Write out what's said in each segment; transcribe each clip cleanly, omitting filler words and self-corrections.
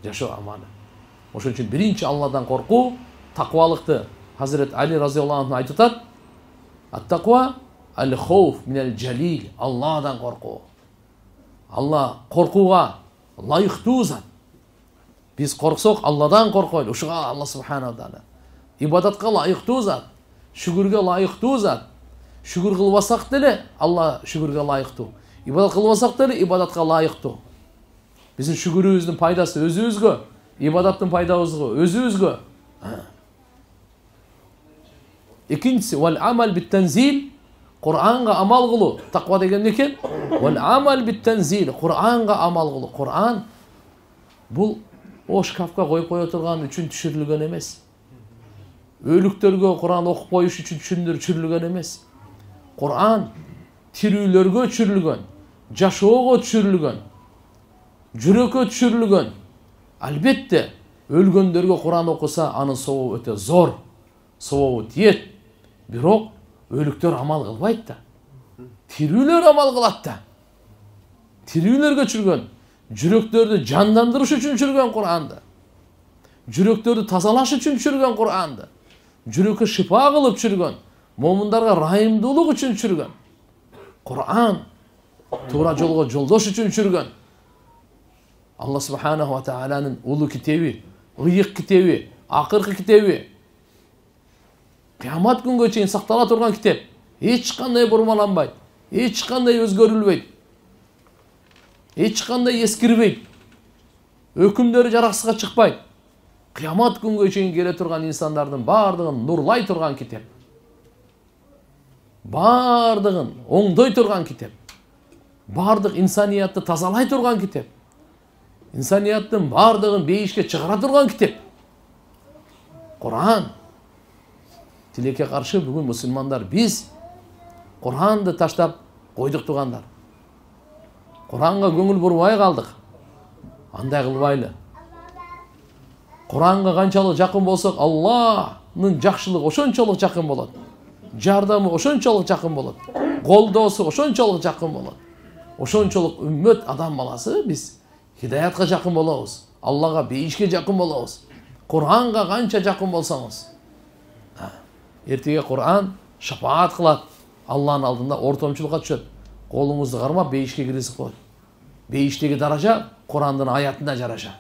жашоо амалы. Ошон үчүн биринчи Алладан коркуу, таквалыкты Hazret Ali radıyallahu anh айтып атат. Ат-таква ал-хауф минал жалил. Алладан коркуу. Алла коркууга лайыктуу зат. Биз корксок Алладан коркойлу. Ушуга Алла субхана ва таала. Ибадатка лайыктуу зат, шүгүргө лайыктуу зат. Шүгүр кылбасак деле Алла шүгүргө лайыктуу. Ибадат кылбасак деле ибадатка лайыктуу. Биздин шүгүрүбүздүн пайдасы өзүбүзгө, ибадаттын пайдасы өзүбүзгө. Экинчиси вал амал бит танзил. Кур'анга амал кылуу. Таква деген экен? Вал амал бит танзил. Кур'анга амал кылуу. Кур'ан бул о шкафка коюп кое турган үчүн түшүрүлгөн эмес. Өлүктөргө Кур'ан окуп коюш үчүн түшүрүлгөн эмес. Кур'ан тирүүлөргө түшүрүлгөн, жашоого түшүрүлгөн, жүрөккө түшүрүлгөн. Албетте өлгөндөргө Кур'ан окуса анын сообу өтө зор. Сообу тиет. Бирок өлүктөр амал кылбайт да. Тирүүлөр амал кылат да. Тирүүлөргө түшүргөн, жүрөктөрдү жандандырыш үчүн түшүргөн Кур'анды. Жүрөктөрдү тазалаш үчүн түшүргөн Кур'анды. Жүрөккө шифа кылып түшүргөн, момундарга райымдуулук үчүн түшүргөн. Кур'ан туура жолго жолдош үчүн түшүргөн. Алла субханаху ва тааланын улуу китеби, ыйык китеби, акыркы китеби. Кыямат күнгө чейин сактала турган китеп. Эч кандай бурмаланбайт, эч кандай өзгөрүлбөйт, эч кандай эскирбейт. Өкүмдөрү жараксызга чыкпайт. Кыямат күнгө чейин келе турган инсандардын бардыгын нурлай турган китеп. Бардыгын оңдой турган китеп. Бардык инсаниятты тазалай турган китеп. Инсанияттын бардыгын бейишке чыгара турган китеп. Кур'ан. Тилекке каршы бүгүн мусулмандар биз Кур'анды таштап койдук тугандар. Кур'анга көңүл бурбай калдык. Андай кылбайлы. Кур'анга канчалык жакын болсок, Алланын жакшылыгы ошончолук жакын болот. Жардамы ошончолук жакын болот. Колдоосу ошончолук жакын болот. Ошончолук үммөт адам баласы биз хидаятка жакын болобуз. Аллага бейишке жакын болобуз. Кур'анга канча жакын болсоңуз, эртеге Кур'ан шафаат кылат. Алланын алдында ортомчулукка түшөт. Колуңузду кармап бейишке киргизип коет. Бейиштеги даража Кур'андын аятында жараша.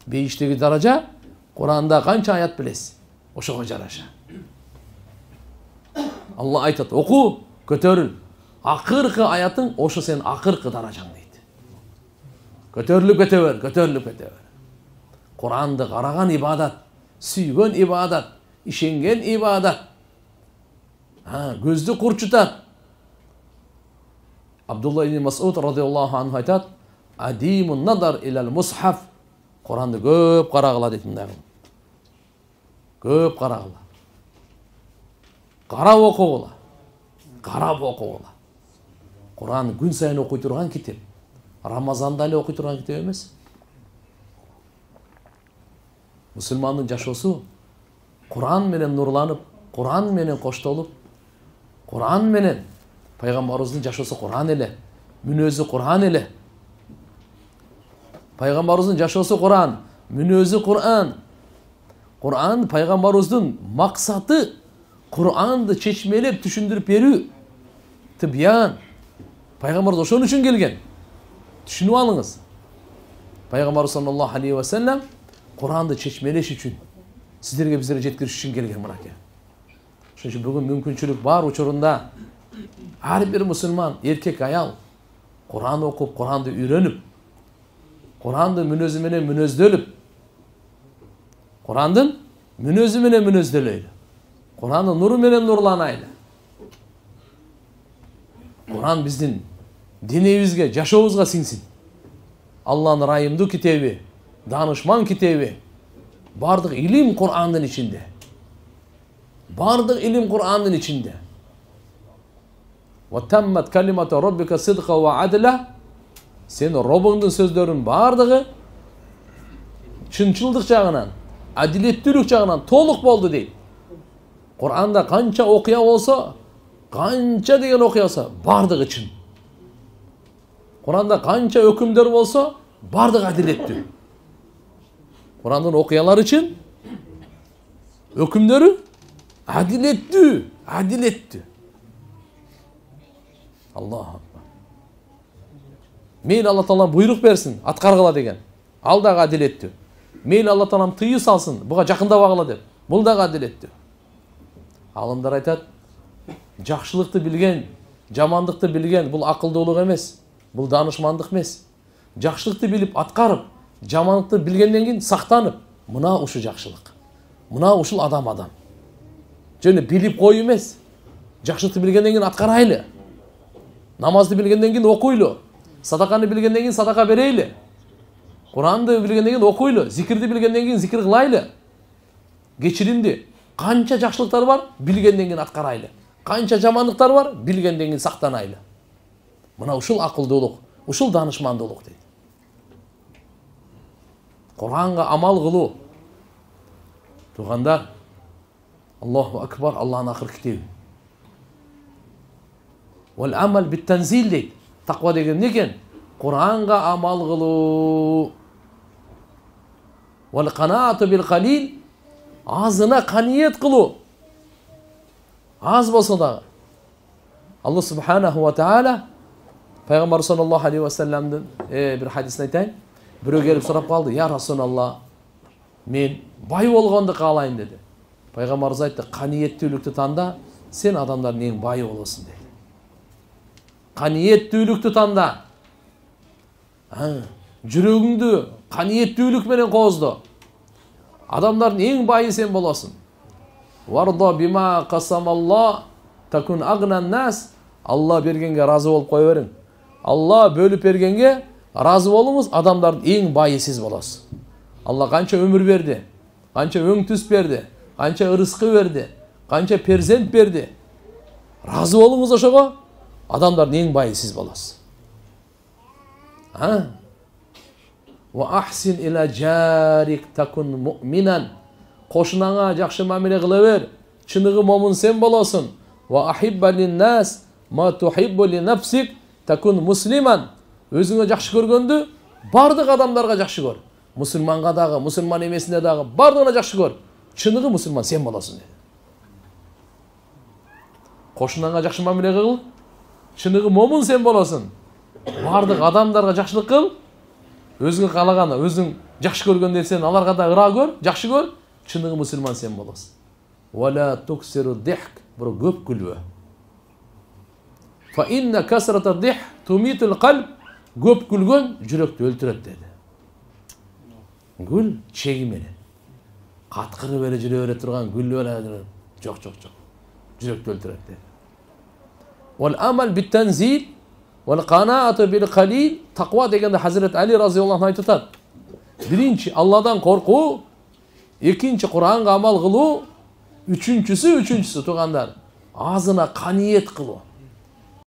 Бейиштеги даража Кур'анда канча аят билесиз? Ошого жараша. Алла айтат: "Оку, көтөрүл. Акыркы аятың ошо сен акыркы даражаң" дейт. Көтөрүлүп кете бер, көтөрүлүп кете бер. Кур'анды караган ибадат, сүйгөн ибадат, ишенген ибадат. Көздү курчутат. Абдулла ибн Мас'уд радıyallahu anh айтат: "Адимун надар илал мусхаф." Куранды көп карагыла дейт мындай. Көп карагыла. Карап окугула. Карап окугула. Куран күн сайын окуй турган китеп. Рамазанда эле окуй турган китеп эмес. Мусулмандын жашоосу Куран менен нурланып, Куран менен коштолуп, Куран менен пайгамбарыбыздын жашоосу Куран эле, мүнөзү Куран эле. Пайгамбарыбыздын жашоосу Куран, мүнөзү Куран. Куран пайгамбарыбыздын максаты Куранды чечмелеп түшүндүрүп берүү. Тибян. Пайгамбарыбыз ошон үчүн келген. Түшүнүп алыңыз. Пайгамбар саллаллаху алейхи ва саллям Куранды чечмелеш үчүн, сиздерге биздерге жеткириш үчүн келген мынаке. Ошон үчүн бүгүн мүмкүнчүлүк бар учурунда ар бир мусулман, эркек, аял Куран окуп, Куранды үйрөнүп, Курандын мүнөзү менен мүнөздөлүп, Курандын мүнөзү менен мүнөздөлөйлү. Курандын нуру менен нурланайлы. Куран биздин денебизге, жашообузга сиңсин. Алланын райымдуу китеби, данышман китеби. Бардык илим Курандын ичинде. Бардык илим Курандын ичинде. Ва таммат калимату роббика сидка ва адла. Сен Робуңдун сөздөрүнүн бардыгы чынчылдык жагынан, адилеттүүлүк жагынан толук болду дейт. Куранда канча окуя болсо, канча деген окуя болсо, бардыгы чын. Куранда канча өкүмдөр болсо, бардыгы адилеттүү. Kur'an'ın okuyanlar için hükümleri adiletti. Adiletti. Allah Allah. Meyli Allah Teala buyruk versin, atkargıla degen. Al da adiletti. Meyli Allah Teala tıyı salsın, buga jakında bagıla dep. Bul da adiletti. Alımдар айтат, жақшылықты білген, жамандықты білген, бұл ақылдылық емес, бұл данышмандық емес. Жақшылықты біліп атқарып, жамандықты білгеннен кейін сақтанып, мына ушы жақшылық. Мына ушыл адам. Және біліп қой емес. Жақшылықты білгеннен кейін атқарайлы. Намазды білгеннен кейін оқуйлы. Садақаны білгеннен кейін садақа берейлі. Құранды білгеннен кейін оқуйлы. Зикірді білгеннен кейін зикір қылайлы. Кечиримди. Қанша жақшылықтар бар, білгенден кейін атқарайлы. Қанша жамандықтар бар, білгенден кейін сақтанайлы. Мына ушыл ақылдылық, ушыл данышмандылық дейді. Құранға амал қылу. Туғандар, Аллаху акбар, Аллахның ақыр кітебі. Уәл амал бит-танзил дейді. Тақуа деген не екен? Құранға амал қылу. Уәл қанаату бил-қалил, азына қаниет қылу. Аз болса да. Аллах субханаху ва таала Пайғамбар саллаллаху алейхи ва салламдың бір хадисін айтайын. Біреу келіп сұрап қалды: "Я Расулалла, мен бай болғанды қалайын" деді. Пайғамбарымыз айтты: "Қаниеттілікті таңда, сен адамдардың ең байы боласың" деді. Қаниеттілікті таңда. Жүрегіңді қаниеттілік менен қозды. Адамдардың ең байы сен боласың. Варда бима қасамалла такун агнан нас. Алла бергенге разы болып қоя берің. Алла бөліп бергенге разы болыңыз, адамдардың ең байы сіз боласыз. Алла қанша өмір берді, қанша өң түс берді, қанша ырысқы берді, қанша перзент берді. Разы болыңыз ошоға, адамдардың ең байы сіз боласыз. Ва ахсин иля жарик такун муъминан. Қошынаңа жақшы мамиле қыла бер. Чынығы момын сен боласың. Ва ахибба лин-нас ма тухиббу ли-нафсик такун муслиман. Өзіңе жақшы көргенді бардық адамдарға жақшы көр. Мұсылманға дағы, мұсылман емесіне дағы бардығына жақшы көр. Чынығы мұсылман сен боласың деді. Қошынаңа жақшы мамиле қыл. Чынығы момын сен боласың. Бардық адамдарға жақшылық қыл. Өзіңе қалағаны, өзің жақшы көргенде сен аларға да ыра көр, жақшы көр. Чынығы мұсылман сен боласың. Вала туксиру дихк, бір көп күлбе. Фа инна касрата дих тумитул қалб, көп күлген жүректі өлтіреді деді. Гүл чегі менен. Қатқыры бері жүре бере тұрған гүл бері жоқ. Жүректі өлтіреді деді. Вал амал бит-танзил вал қанаату бил-қалил. Тақуа дегенде Хазірет Али разияллаху анху айтады. Бірінші Алладан қорқу, екінші Құранға амал қылу, үшіншісі туғандар, азына қаниет қылу.